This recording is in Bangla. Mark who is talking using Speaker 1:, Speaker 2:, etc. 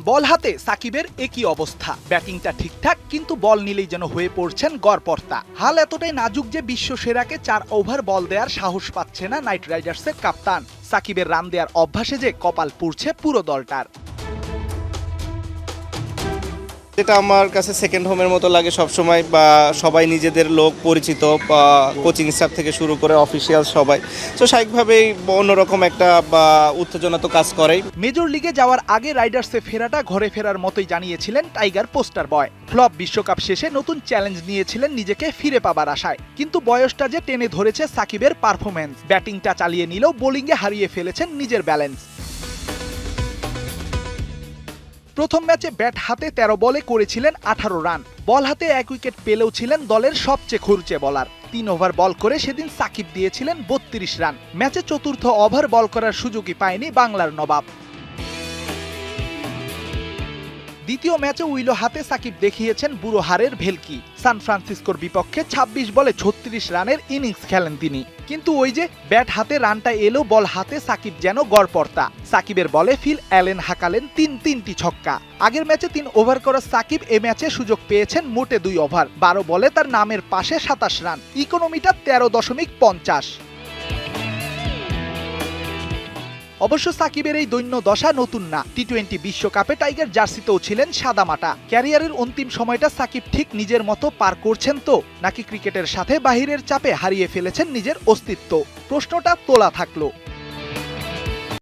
Speaker 1: বল হাতে সাকিবের একই অবস্থা, ব্যাটিংটা ঠিকঠাক কিন্তু বল নিলেই যেন হয়ে পড়ছেন গড়পড়তা। হাল এতটাই নাজুক যে বিশ্ব সেরাকে ৪ ওভার বল দেওয়ার সাহস পাচ্ছে না নাইট রাইডার্সের কাপ্তান। সাকিবের রান দেওয়ার অভ্যাসে যে কপাল পুড়ছে পুরো দলটার।
Speaker 2: এটা আমার কাছে সেকেন্ড হোমের মতো লাগে সবসময়, বা সবাই নিজেদের লোক পরিচিত, বা কোচিং স্টাফ থেকে শুরু করে অফিসিয়াল সবাই, তো স্বাভাবিকভাবেই অন্যরকম একটা উত্তেজনা তো কাজ করেই।
Speaker 1: মেজর লিগে যাওয়ার আগে রাইডার্সে ফেরাটা ঘরে ফেরার মতোই জানিয়েছিলেন টাইগার পোস্টার বয়। ফ্লপ বিশ্বকাপ শেষে নতুন চ্যালেঞ্জ নিয়েছিলেন নিজেকে ফিরে পাবার আশায়, কিন্তু বয়সটা যে টেনে ধরেছে সাকিবের পারফরমেন্স। ব্যাটিংটা চালিয়ে নিলেও বোলিংয়ে হারিয়ে ফেলেছেন নিজের ব্যালেন্স। প্রথম ম্যাচে ব্যাট হাতে ১৩ বলে করেছিলেন ১৮ রান। বল হাতে ১ উইকেট পেলেও ছিলেন দলের সবচেয়ে খরুচে বলার। ৩ ওভার বল করে সেদিন সাকিব দিয়েছিলেন ৩২ রান। ম্যাচে চতুর্থ ওভার বল করার সুযোগই পায়নি বাংলার নবাব। দ্বিতীয় ম্যাচে উইলো হাতে সাকিব দেখিয়েছেন বুড়ো হারের ভেলকি। সান ফ্রান্সিসকোর বিপক্ষে ২৬ বলে ৩৬ রানের ইনিংস খেলেন তিনি। কিন্তু ওই যে ব্যাট হাতে রানটা এলো, বল হাতে সাকিব যেন গড়পড়তা। সাকিবের বলে ফিল অ্যালেন হাঁকালেন তিনটি ছক্কা। আগের ম্যাচে ৩ ওভার করা সাকিব এ ম্যাচে সুযোগ পেয়েছেন মোটে ২ ওভার। ১২ বলে তার নামের পাশে ২৭ রান, ইকোনমিটা ১৩.৫০। অবশ্য সাকিবের এই দৈন্য দশা নতুন না। টি-২০ বিশ্বকাপে টাইগার জার্সিতেও ছিলেন সাদামাটা। ক্যারিয়ারের অন্তিম সময়টা সাকিব ঠিক নিজের মতো পার করছেন তো, নাকি ক্রিকেটের সাথে বাহিরের চাপে হারিয়ে ফেলেছেন নিজের অস্তিত্ব? প্রশ্নটা তোলা থাকলো।